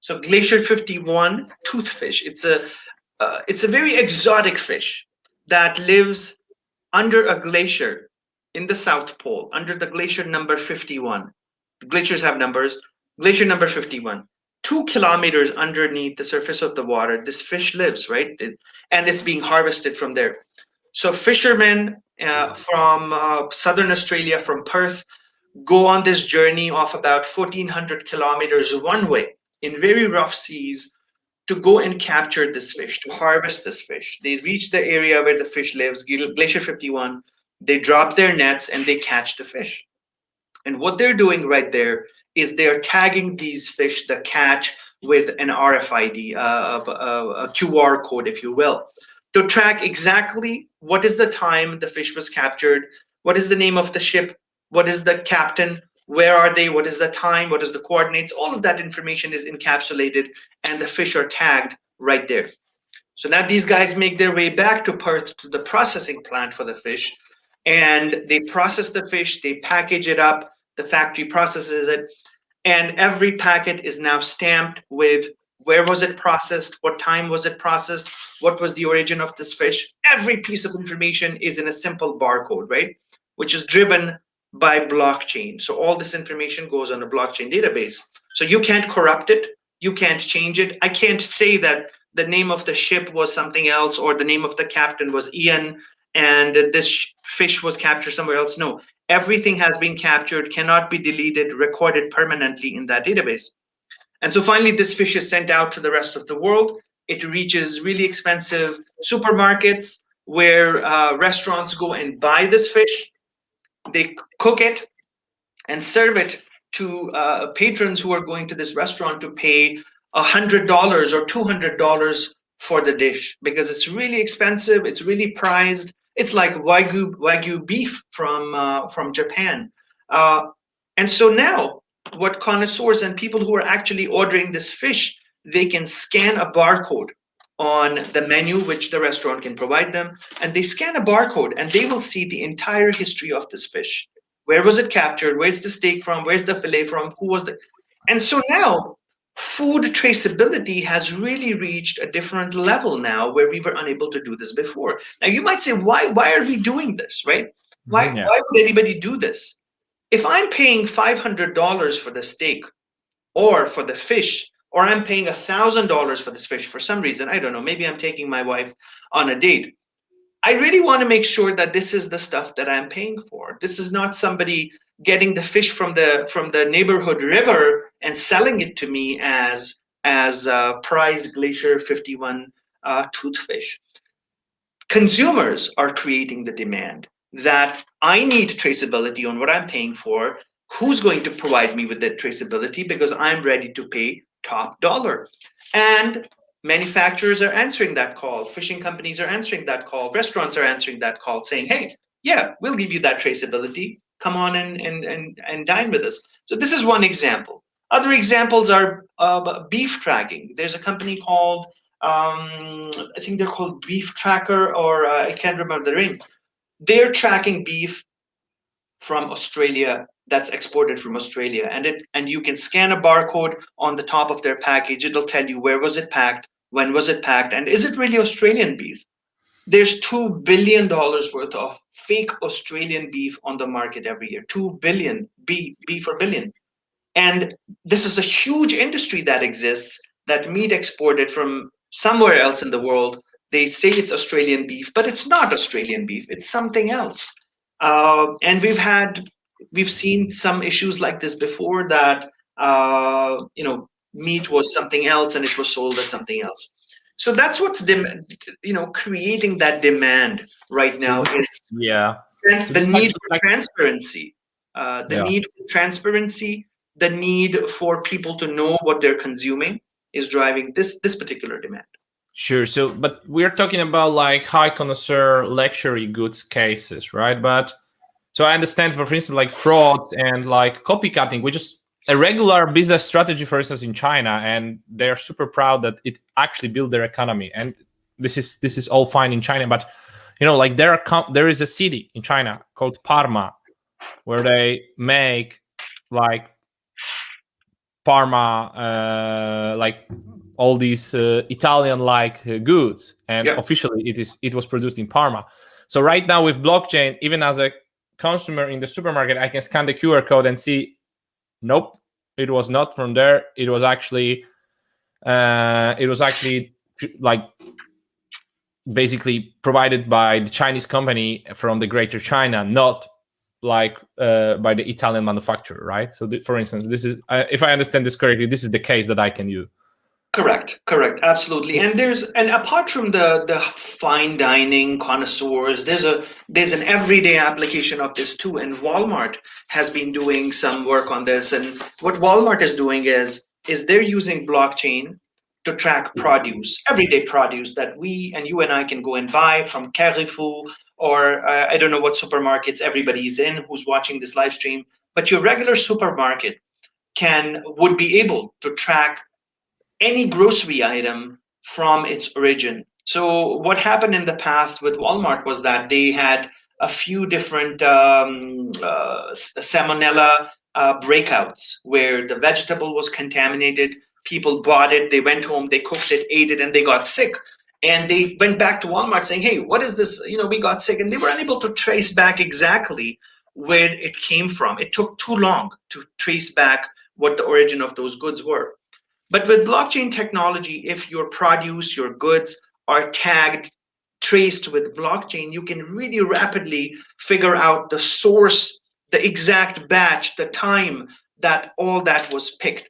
So Glacier 51 toothfish. It's a very exotic fish that lives under a glacier in the South Pole, under the glacier number 51. The glaciers have numbers. Glacier number 51. 2 kilometers underneath the surface of the water, this fish lives, right? And it's being harvested from there. So fishermen from southern Australia, from Perth, go on this journey of about 1,400 kilometers one way in very rough seas to go and capture this fish, to harvest this fish. They reach the area where the fish lives, Glacier 51. They drop their nets and they catch the fish. And what they're doing right there is they're tagging these fish, the catch, with an RFID, a QR code, if you will, to track exactly what is the time the fish was captured, what is the name of the ship, what is the captain, where are they, what is the time, what is the coordinates. All of that information is encapsulated, and the fish are tagged right there. So now these guys make their way back to Perth to the processing plant for the fish, and they process the fish, they package it up, the factory processes it, and every packet is now stamped with where was it processed, what time was it processed, what was the origin of this fish. Every piece of information is in a simple barcode, right? Which is driven by blockchain. So all this information goes on a blockchain database. So you can't corrupt it, you can't change it. I can't say that the name of the ship was something else, or the name of the captain was Ian, and this fish was captured somewhere else. No, everything has been captured, cannot be deleted, recorded permanently in that database. And so finally, this fish is sent out to the rest of the world. It reaches really expensive supermarkets where restaurants go and buy this fish. They cook it and serve it to patrons who are going to this restaurant to pay $100 or $200 for the dish, because it's really expensive, it's really prized. It's like wagyu beef from Japan. And so now what connoisseurs and people who are actually ordering this fish, they can scan a barcode on the menu which the restaurant can provide them, and they scan a barcode and they will see the entire history of this fish. Where was it captured? Where's the steak from? Where's the fillet from? Who was the... And so now food traceability has really reached a different level now, where we were unable to do this before. Now you might say, why are we doing this, right? Why would anybody do this? If I'm paying $500 for the steak or for the fish, or I'm paying $1,000 for this fish for some reason, I don't know, maybe I'm taking my wife on a date, I really want to make sure that this is the stuff that I'm paying for. This is not somebody getting the fish from the neighborhood river and selling it to me as prized Glacier 51 toothfish. Consumers are creating the demand that I need traceability on what I'm paying for. Who's going to provide me with that traceability? Because I'm ready to pay top dollar. And manufacturers are answering that call. Fishing companies are answering that call. Restaurants are answering that call, saying, hey, yeah, we'll give you that traceability. Come on and dine with us. So this is one example. Other examples are beef tracking. There's a company called, I think they're called Beef Tracker, or I can't remember the name. They're tracking beef from Australia that's exported from Australia, and you can scan a barcode on the top of their package. It'll tell you where was it packed, when was it packed, and is it really Australian beef? There's $2 billion worth of fake Australian beef on the market every year. 2 billion, B for billion. And this is a huge industry that exists, that meat exported from somewhere else in the world. They say it's Australian beef, but it's not Australian beef. It's something else. And we've seen some issues like this before, that meat was something else and it was sold as something else. So that's what's creating that demand right now, is the need for transparency. Need for transparency, the need for people to know what they're consuming is driving this particular demand. Sure. So, but we're talking about like high connoisseur luxury goods cases, right? But so I understand, for instance, like frauds and like copycatting, which is a regular business strategy, for instance, in China, and they're super proud that it actually built their economy. And this is all fine in China, but like there is a city in China called Parma, where they make like Parma, like all these Italian-like goods, and officially it was produced in Parma. So right now with blockchain, even as a consumer in the supermarket, I can scan the QR code and see, nope, it was not from there. It was actually like basically provided by the Chinese company from the Greater China, not like by the Italian manufacturer, right? So for instance, this is, if I understand this correctly, this is the case that I can use. Correct, absolutely. And apart from the fine dining connoisseurs, there's an everyday application of this too. And Walmart has been doing some work on this. And what Walmart is doing is they're using blockchain to track produce, everyday produce that we and you and I can go and buy from Carrefour, or I don't know what supermarkets everybody's in who's watching this live stream, but your regular supermarket would be able to track any grocery item from its origin. So what happened in the past with Walmart was that they had a few different salmonella breakouts where the vegetable was contaminated. People bought it, they went home, they cooked it, ate it, and they got sick. And they went back to Walmart saying, "Hey, what is this? We got sick," and they were unable to trace back exactly where it came from. It took too long to trace back what the origin of those goods were. But with blockchain technology, if your produce, your goods are tagged, traced with blockchain, you can really rapidly figure out the source, the exact batch, the time that all that was picked.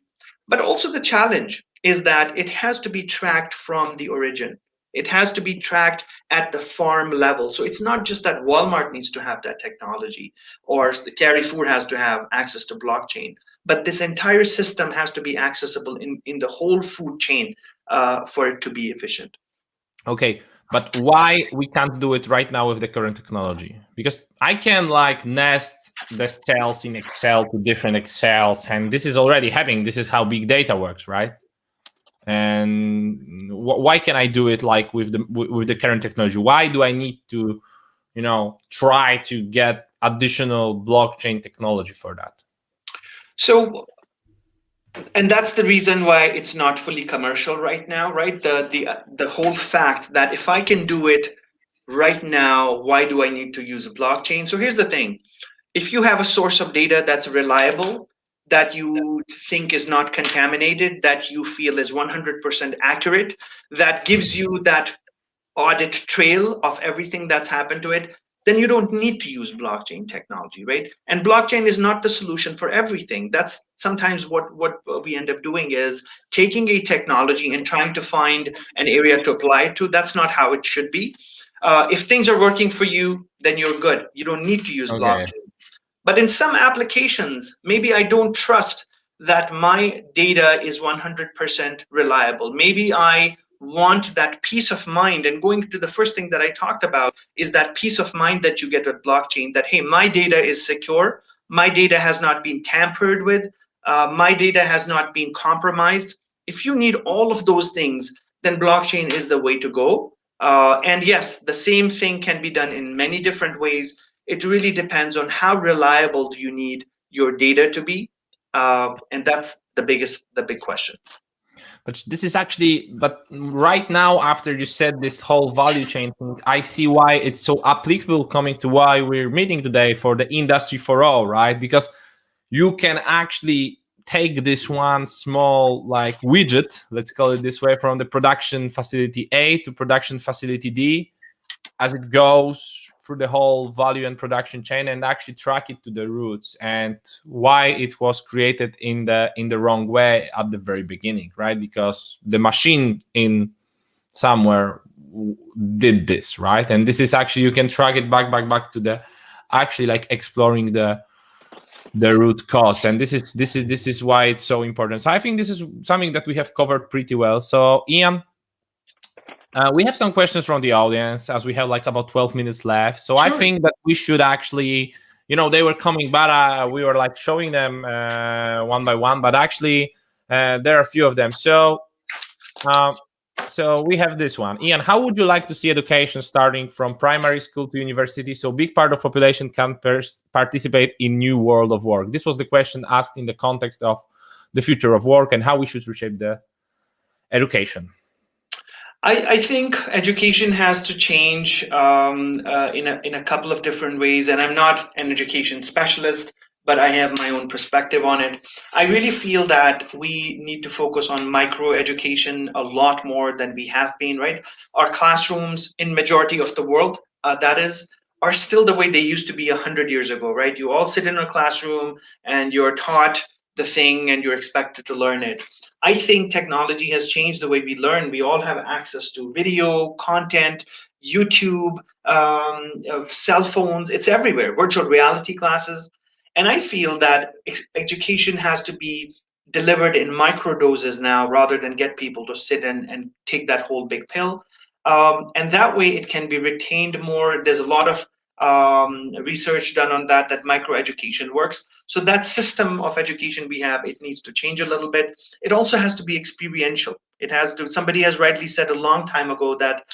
But also the challenge is that it has to be tracked from the origin. It has to be tracked at the farm level. So it's not just that Walmart needs to have that technology or the Carrefour has to have access to blockchain, but this entire system has to be accessible in the whole food chain for it to be efficient. Okay, but why we can't do it right now with the current technology? Because I can like nest the cells in Excel to different Excels, and this is already happening. This is how big data works, right? And why can I do it like with the current technology? Why do I need to, try to get additional blockchain technology for that? So, and that's the reason why it's not fully commercial right now, right? The whole fact that if I can do it right now, why do I need to use a blockchain? So here's the thing. If you have a source of data that's reliable, that you think is not contaminated, that you feel is 100% accurate, that gives you that audit trail of everything that's happened to it, then you don't need to use blockchain technology, right? And blockchain is not the solution for everything. That's sometimes what we end up doing is taking a technology and trying to find an area to apply it to. That's not how it should be. If things are working for you, then you're good. You don't need to use blockchain. But in some applications, maybe I don't trust that my data is 100% reliable. Maybe I want that peace of mind. And going to the first thing that I talked about is that peace of mind that you get with blockchain, that, hey, my data is secure. My data has not been tampered with. My data has not been compromised. If you need all of those things, then blockchain is the way to go. And yes, the same thing can be done in many different ways. It really depends on how reliable do you need your data to be, and that's the big question. But this is actually, but right now, after you said this whole value chain thing, I see why it's so applicable coming to why we're meeting today for the industry for all, right? Because you can actually take this one small like widget, let's call it this way, from the production facility A to production facility D, as it goes through the whole value and production chain, and actually track it to the roots and why it was created in the wrong way at the very beginning, right? Because the machine in somewhere did this, right? And this is actually, you can track it back to the actually like exploring the root cause. And this is why it's so important. So I think this is something that we have covered pretty well. So Ian, we have some questions from the audience, as we have like about 12 minutes left. So sure. I think that we should actually, they were coming, but we were like showing them one by one. But actually, there are a few of them. So we have this one. Ian, how would you like to see education starting from primary school to university so big part of population can participate in new world of work? This was the question asked in the context of the future of work and how we should reshape the education. I think education has to change in a couple of different ways, and I'm not an education specialist, but I have my own perspective on it. I really feel that we need to focus on micro education a lot more than we have been, right? Our classrooms in majority of the world, that is, are still the way they used to be 100 years ago, right? You all sit in a classroom and you're taught the thing and you're expected to learn it. I think technology has changed the way we learn. We all have access to video, content, YouTube, cell phones. It's everywhere, virtual reality classes. And I feel that education has to be delivered in micro doses now, rather than get people to sit and take that whole big pill. And that way it can be retained more. There's a lot of research done on that, that microeducation works. So that system of education we have, it needs to change a little bit. It also has to be experiential. It has to, somebody has rightly said a long time ago that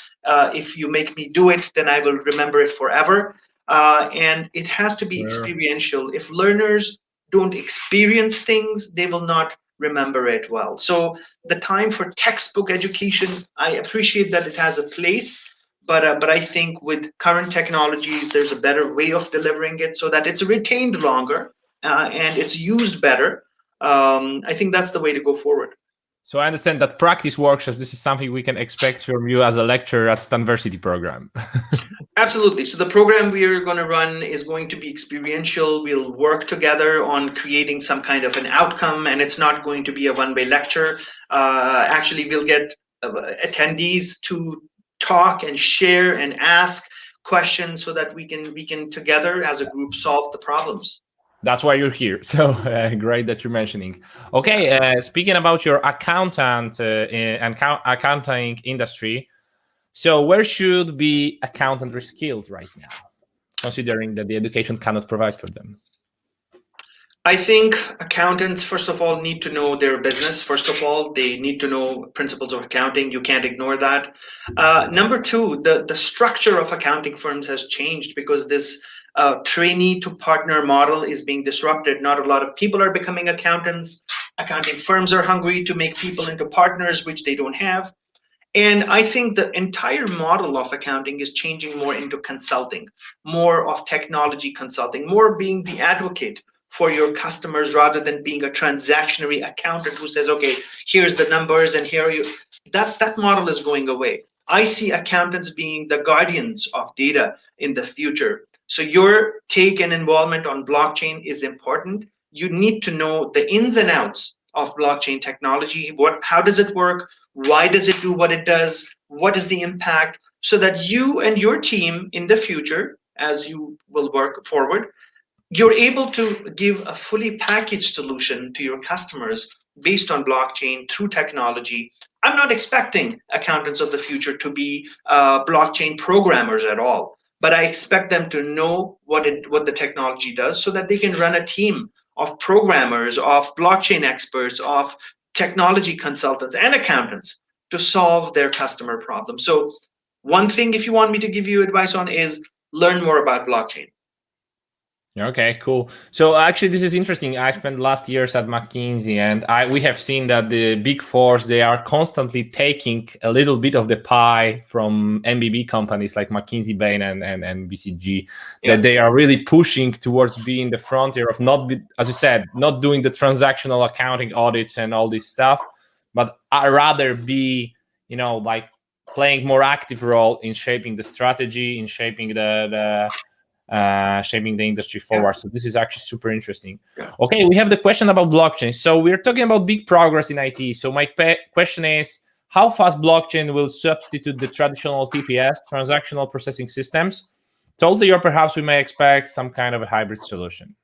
if you make me do it, then I will remember it forever. And it has to be experiential. If learners don't experience things, they will not remember it well. So the time for textbook education, I appreciate that it has a place, but I think with current technologies, there's a better way of delivering it so that it's retained longer and it's used better. I think that's the way to go forward. So I understand that practice workshops, this is something we can expect from you as a lecturer at Stanversity program. Absolutely. So the program we are going to run is going to be experiential. We'll work together on creating some kind of an outcome, and it's not going to be a one-way lecture. Actually, we'll get attendees to talk and share and ask questions so that we can together as a group solve the problems. That's why you're here. So great that you're mentioning. Okay, speaking about your accounting industry, so where should be accountants reskilled right now, considering that the education cannot provide for them? I think accountants, first of all, need to know their business. First of all, they need to know principles of accounting. You can't ignore that. Number two, the structure of accounting firms has changed because this trainee to partner model is being disrupted. Not a lot of people are becoming accountants. Accounting firms are hungry to make people into partners, which they don't have. And I think the entire model of accounting is changing more into consulting, more of technology consulting, more being the advocate for your customers rather than being a transactionary accountant who says, okay, here's the numbers and here are you. That model is going away. I see accountants being the guardians of data in the future. So your take and involvement on blockchain is important. You need to know the ins and outs of blockchain technology. How does it work? Why does it do what it does? What is the impact? So that you and your team in the future, as you will work forward, you're able to give a fully packaged solution to your customers based on blockchain through technology. I'm not expecting accountants of the future to be blockchain programmers at all, but I expect them to know what the technology does so that they can run a team of programmers, of blockchain experts, of technology consultants and accountants to solve their customer problems. So one thing, if you want me to give you advice on, is learn more about blockchain. Okay, cool. So actually, this is interesting. I spent last years at McKinsey, and we have seen that the big fours, they are constantly taking a little bit of the pie from MBB companies like McKinsey, Bain, and BCG. Yeah. That they are really pushing towards being the frontier of as you said, not doing the transactional accounting audits and all this stuff, but I rather be, like playing more active role in shaping the strategy, in shaping shaping the industry forward. So this is actually super interesting. Okay, we have the question about blockchain. So we're talking about big progress in IT. So my question is, how fast blockchain will substitute the traditional TPS, transactional processing systems? Totally, or perhaps we may expect some kind of a hybrid solution.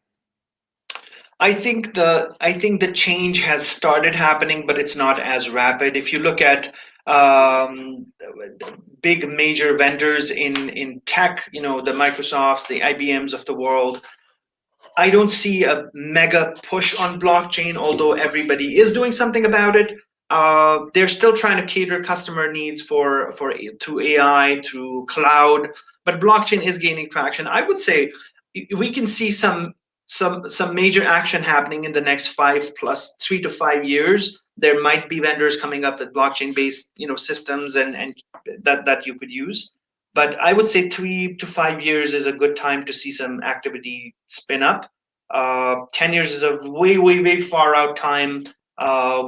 I think the change has started happening, but it's not as rapid. If you look at big major vendors in tech, the Microsofts, the IBMs of the world, I don't see a mega push on blockchain, although everybody is doing something about it. They're still trying to cater customer needs through AI, through cloud, but blockchain is gaining traction. I would say we can see some major action happening in the next 3 to 5 years. There might be vendors coming up with blockchain-based, systems and that you could use. But I would say 3 to 5 years is a good time to see some activity spin up. 10 years is a way, way, way far out time,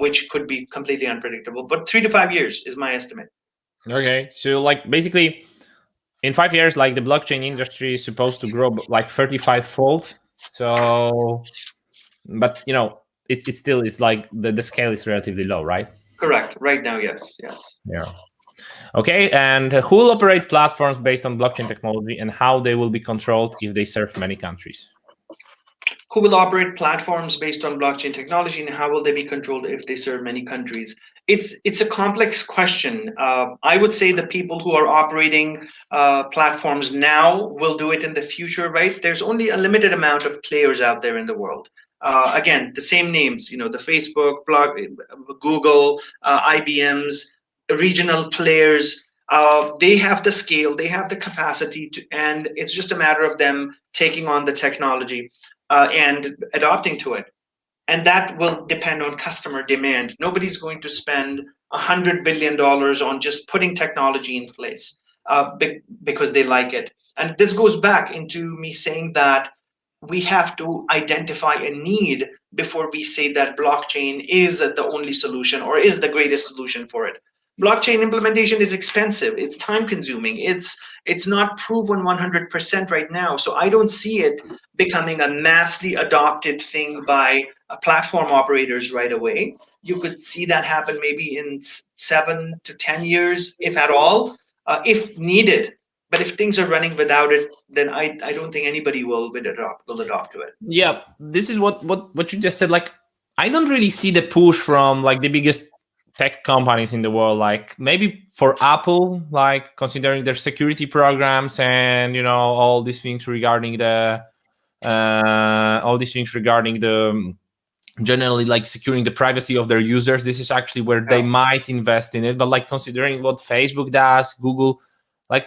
which could be completely unpredictable. But 3 to 5 years is my estimate. Okay, so basically, in 5 years, the blockchain industry is supposed to grow 35-fold. So, but it's still the scale is relatively low, right? Correct. Right now, yes. Yeah. Okay, and who will operate platforms based on blockchain technology, and how they will be controlled if they serve many countries? Who will operate platforms based on blockchain technology, and how will they be controlled if they serve many countries? It's a complex question. I would say the people who are operating platforms now will do it in the future, right? There's only a limited amount of players out there in the world. Again, the same names, the Facebook, Google, IBM's, regional players. They have the scale, they have the capacity to, and it's just a matter of them taking on the technology and adopting to it. And that will depend on customer demand. Nobody's going to spend $100 billion on just putting technology in place because they like it. And this goes back into me saying that we have to identify a need before we say that blockchain is the only solution or is the greatest solution for it. Blockchain implementation is expensive, it's time consuming, it's not proven 100% right now. So I don't see it becoming a massively adopted thing by platform operators right away. You could see that happen maybe in 7 to 10 years, if at all, if needed. But if things are running without it, then I don't think anybody will adopt to it. Yeah, this is what you just said. Like, I don't really see the push from like the biggest tech companies in the world. Like maybe for Apple, like considering their security programs and all these things regarding the generally like securing the privacy of their users. This is actually where they might invest in it. But like considering what Facebook does, Google, like.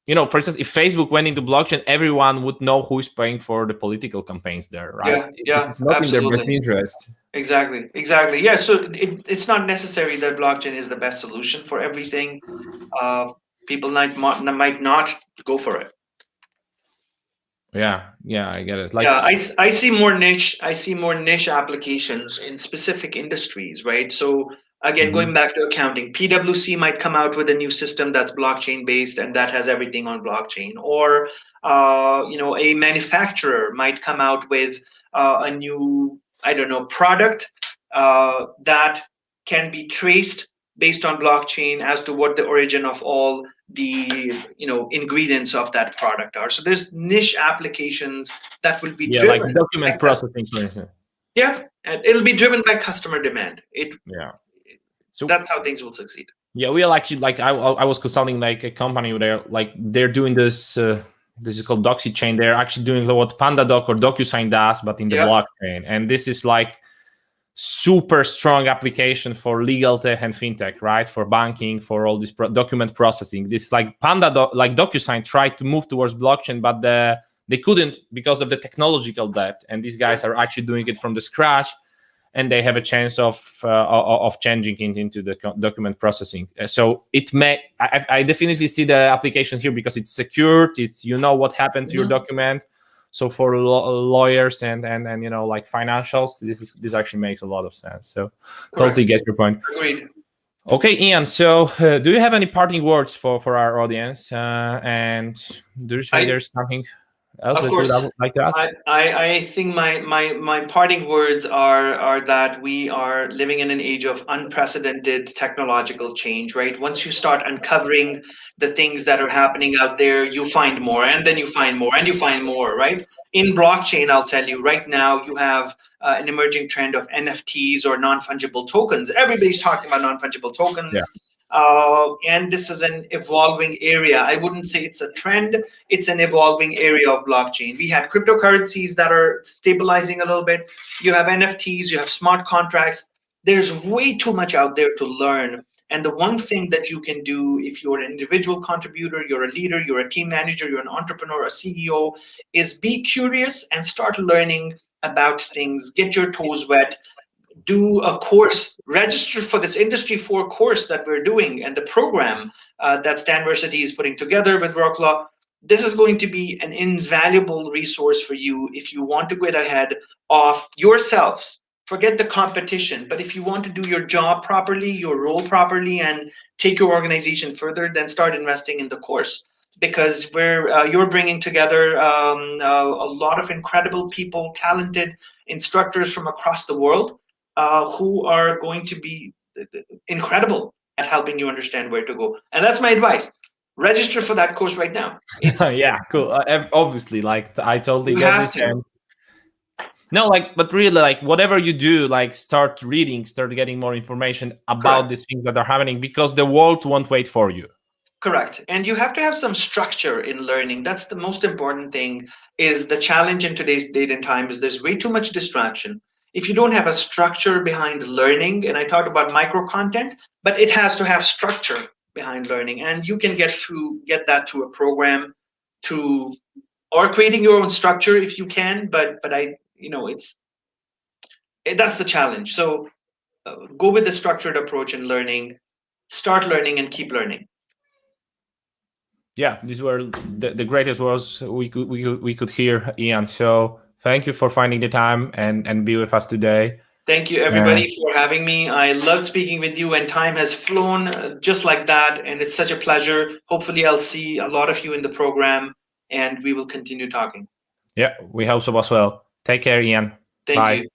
For instance, if Facebook went into blockchain, everyone would know who is paying for the political campaigns there, right? Yeah, it's not absolutely. in their best interest. Exactly. Yeah, so it's not necessary that blockchain is the best solution for everything. People might not go for it. Yeah, I get it. Like, yeah, I see more niche. I see more niche applications in specific industries, right? So again, going back to accounting, PwC might come out with a new system that's blockchain based and that has everything on blockchain, or a manufacturer might come out with a new, I don't know, product that can be traced based on blockchain as to what the origin of all the ingredients of that product are. So there's niche applications that will be driven like document processing, for instance. Yeah, and it'll be driven by customer demand. So that's how things will succeed. Yeah, we are actually like I was consulting like a company where they're doing this. This is called Doxy Chain. They're actually doing what PandaDoc or DocuSign does, but in the blockchain. And this is like super strong application for legal tech and fintech, right? For banking, for all this document processing. This like PandaDoc, like DocuSign tried to move towards blockchain, but they couldn't because of the technological debt. And these guys are actually doing it from the scratch, and they have a chance of changing it into the document processing. So it may, I definitely see the application here because it's secured. It's what happened to your document. So for lawyers and like financials, this actually makes a lot of sense. So totally get your point. Agreed. Okay, Ian. So do you have any parting words for our audience? And do you think there's something else that you would like to ask? I think my parting words are that we are living in an age of unprecedented technological change, right? Once you start uncovering the things that are happening out there, you find more, and then you find more, and you find more, right? In blockchain, I'll tell you right now, you have an emerging trend of NFTs or non-fungible tokens. Everybody's talking about non-fungible tokens. Yeah. And this is an evolving area. I wouldn't say it's a trend, it's an evolving area of blockchain. We had cryptocurrencies that are stabilizing a little bit. You have NFTs, you have smart contracts. There's way too much out there to learn. And the one thing that you can do if you're an individual contributor, you're a leader, you're a team manager, you're an entrepreneur, a CEO, is be curious and start learning about things, get your toes wet, do a course, register for this Industry 4 course that we're doing and the program that Stanversity is putting together with Rocklaw. This is going to be an invaluable resource for you if you want to get ahead of yourselves. Forget the competition, but if you want to do your job properly, your role properly, and take your organization further, then start investing in the course, because you're bringing together a lot of incredible people, talented instructors from across the world, who are going to be incredible at helping you understand where to go. And that's my advice. Register for that course right now. Yeah, cool. Obviously, like I totally get this. No, like, but really, like, whatever you do, like, start reading, start getting more information about Correct. these things that are happening, because the world won't wait for you. Correct. And you have to have some structure in learning. That's the most important thing. Is the challenge in today's date and time is there's way too much distraction. If you don't have a structure behind learning, and I talked about micro content, but it has to have structure behind learning, and you can get that to a program, to or creating your own structure if you can. But that's the challenge. So go with the structured approach in learning. Start learning and keep learning. Yeah, these were the greatest words we could hear, Ian. So thank you for finding the time and be with us today. Thank you, everybody, for having me. I loved speaking with you, and time has flown just like that. And it's such a pleasure. Hopefully, I'll see a lot of you in the program, and we will continue talking. Yeah, we hope so as well. Take care, Ian. Thank Bye. you.